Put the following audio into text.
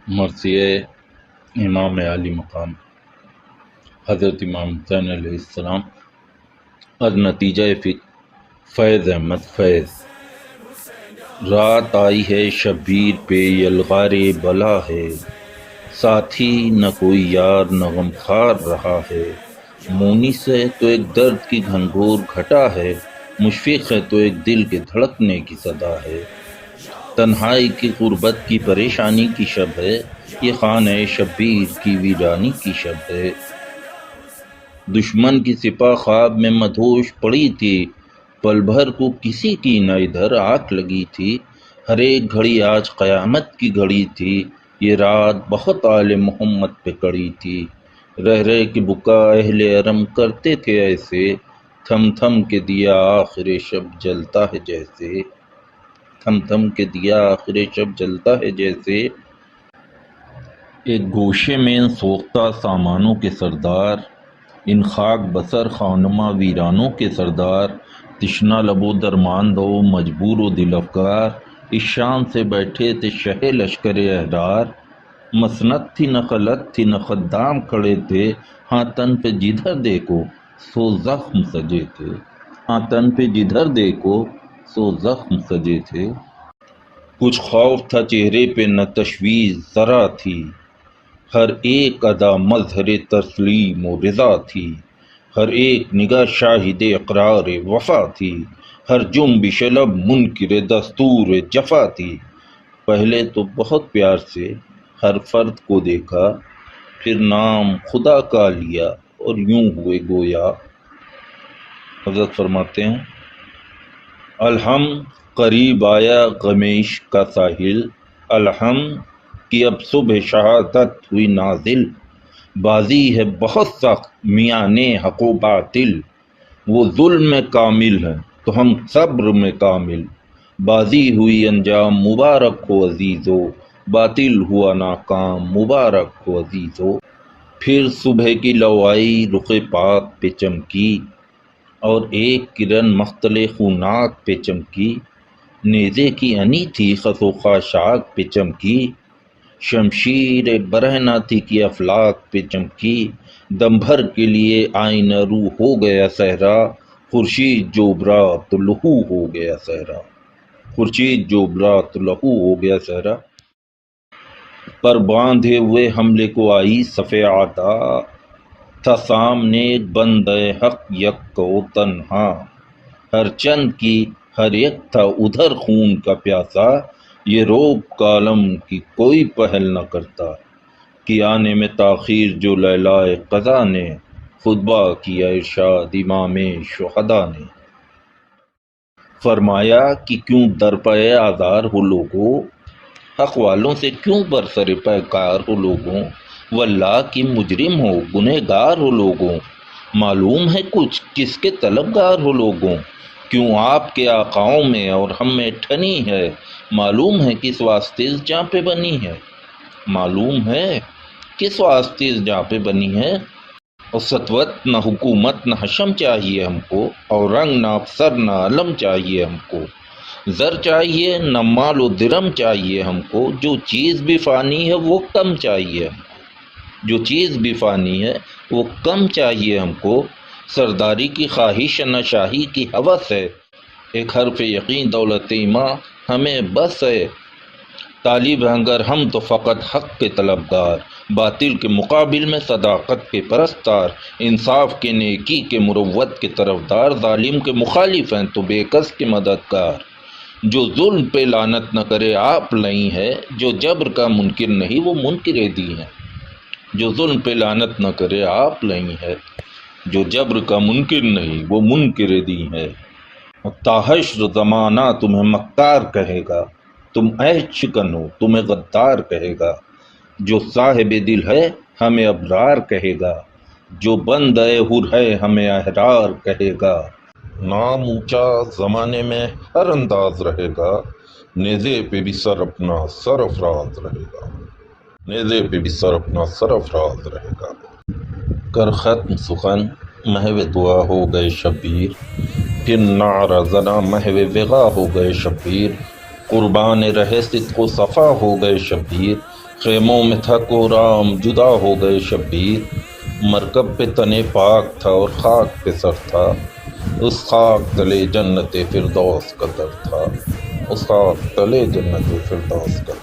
مرثیہ امام علی مقام حضرت امام حسین علیہ السلام از نتیجہ فیض احمد فیض۔ رات آئی ہے شبیر پہ یلغار بلا ہے، ساتھی نہ کوئی یار نہ غم خار رہا ہے، مونی سے تو ایک درد کی گھنگھور گھٹا ہے، مشفق ہے تو ایک دل کے دھڑکنے کی صدا ہے، تنہائی کی غربت کی پریشانی کی شب ہے، یہ خانہ شبیر کی ویرانی کی شب ہے۔ دشمن کی سپاہ خواب میں مدہوش پڑی تھی، پل بھر کو کسی کی نہ ادھر آنکھ لگی تھی، ہر ایک گھڑی آج قیامت کی گھڑی تھی، یہ رات بہت آل محمد پہ کڑی تھی، رہ رہ کے بکا اہل ارم کرتے تھے ایسے، تھم تھم کے دیا آخر شب جلتا ہے جیسے، تھم تھم کے دیا آخر شب جلتا ہے جیسے۔ ایک گوشے میں ان سوختہ سامانوں کے سردار، ان خاک بسر خانماں ویرانوں کے سردار، تشنا لب و درماند و مجبور و دل افگار، اس شان سے بیٹھے تھے شہ لشکر احرار، مسند تھی نہ خلط تھی نہ خدام کھڑے تھے، ہاں تن پہ جدھر دیکھو سو زخم سجے تھے، ہاں تن پہ جدھر دیکھو سو زخم سجے تھے۔ کچھ خوف تھا چہرے پہ نہ تشویش ذرا تھی، ہر ایک ادا مظہر تسلیم و رضا تھی، ہر ایک نگاہ شاہد اقرار وفا تھی، ہر جنبش لب منکر دستور جفا تھی۔ پہلے تو بہت پیار سے ہر فرد کو دیکھا، پھر نام خدا کا لیا اور یوں ہوئے گویا۔ حضرت فرماتے ہیں الہم قریب آیا غمیش کا ساحل، الہم کہ اب صبح شہادت ہوئی نازل، بازی ہے بہت سخت میانے حق و باطل، وہ ظلم میں کامل ہے تو ہم صبر میں کامل، بازی ہوئی انجام مبارک ہو عزیزو، باطل ہوا ناکام مبارک ہو عزیزو۔ پھر صبح کی لو آئی رخ پاک پہ چمکی، اور ایک کرن مختل خونات پہ چمکی، نیزے کی انی تھی خس و خاشاک پہ چمکی، شمشیر برہنہ تھی کہ افلاک پہ چمکی، دم بھر کے لیے آئینہ رو ہو گیا صحرا، خورشید جوبرا تو لہو ہو گیا صحرا، خورشید جوبرا تو لہو ہو گیا صحرا۔ پر باندھے ہوئے حملے کو آئی صف اعدا، تھا سامنے ایک بندہ حق یک و تنہا، ہر چند کی ہر ایک تھا ادھر خون کا پیاسا، یہ روب کا عالم کی کوئی پہل نہ کرتا، کہ آنے میں تاخیر جو لیلائے قضا نے، خطبہ کیا ارشاد امام شہداء نے۔ فرمایا کہ کیوں درپے آزار ہو لوگو، حق والوں سے کیوں برسر پیکار ہو لوگوں، واللہ کی مجرم ہو گنہگار ہو لوگوں، معلوم ہے کچھ کس کے طلبگار ہو لوگوں، کیوں آپ کے آقاؤں میں اور ہم میں ٹھنی ہے، معلوم ہے کس واسطے اس جاں پہ بنی ہے، معلوم ہے کس واسطے اس جاں پہ بنی ہے۔ اور سطوت نہ حکومت نہ حشم چاہیے ہم کو، اور رنگ نہ افسر نہ علم چاہیے ہم کو، زر چاہیے نہ مال و درم چاہیے ہم کو، جو چیز بھی فانی ہے وہ کم چاہیے ہم کو، جو چیز بھی فانی ہے وہ کم چاہیے ہم کو، سرداری کی خواہش نہ شاہی کی ہوس ہے، ایک حرف یقین دولت ایمان ہمیں بس ہے، طالب ہیں اگر ہم تو فقط حق کے طلبگار، باطل کے مقابل میں صداقت کے پرستار، انصاف کے نیکی کے مروت کے طرفدار، ظالم کے مخالف ہیں تو بے کس کے مددگار، جو ظلم پہ لعنت نہ کرے آپ لئی ہے، جو جبر کا منکر نہیں وہ منکر دی ہے، جو ظلم پہ لعنت نہ کرے آپ لئی ہے، جو جبر کا منکر نہیں وہ منکر دی ہے۔ تا حشر زمانہ تمہیں مکار کہے گا، تم عہد شکن ہو تمہیں غدار کہے گا، جو صاحب دل ہے ہمیں ابرار کہے گا، جو بندہ حر ہے ہمیں احرار کہے گا، نام اونچا زمانے میں ہر انداز رہے گا، نیزے پہ بھی سر اپنا سرفراز رہے گا، نیزے پہ بھی سر اپنا سرفراز رہے گا۔ کر ختم سخن محو دعا ہو گئے شبیر، پھر نعرہ زنا محو وغا ہو گئے شبیر، قربان رہے صدق و صفا ہو گئے شبیر، خیموں میں تھا کورام جدا ہو گئے شبیر، مرکب پہ تنے پاک تھا اور خاک پہ سر تھا، اس خاک تلے جنت فردوس کا در تھا، اس خاک تلے جنت فردوس کا در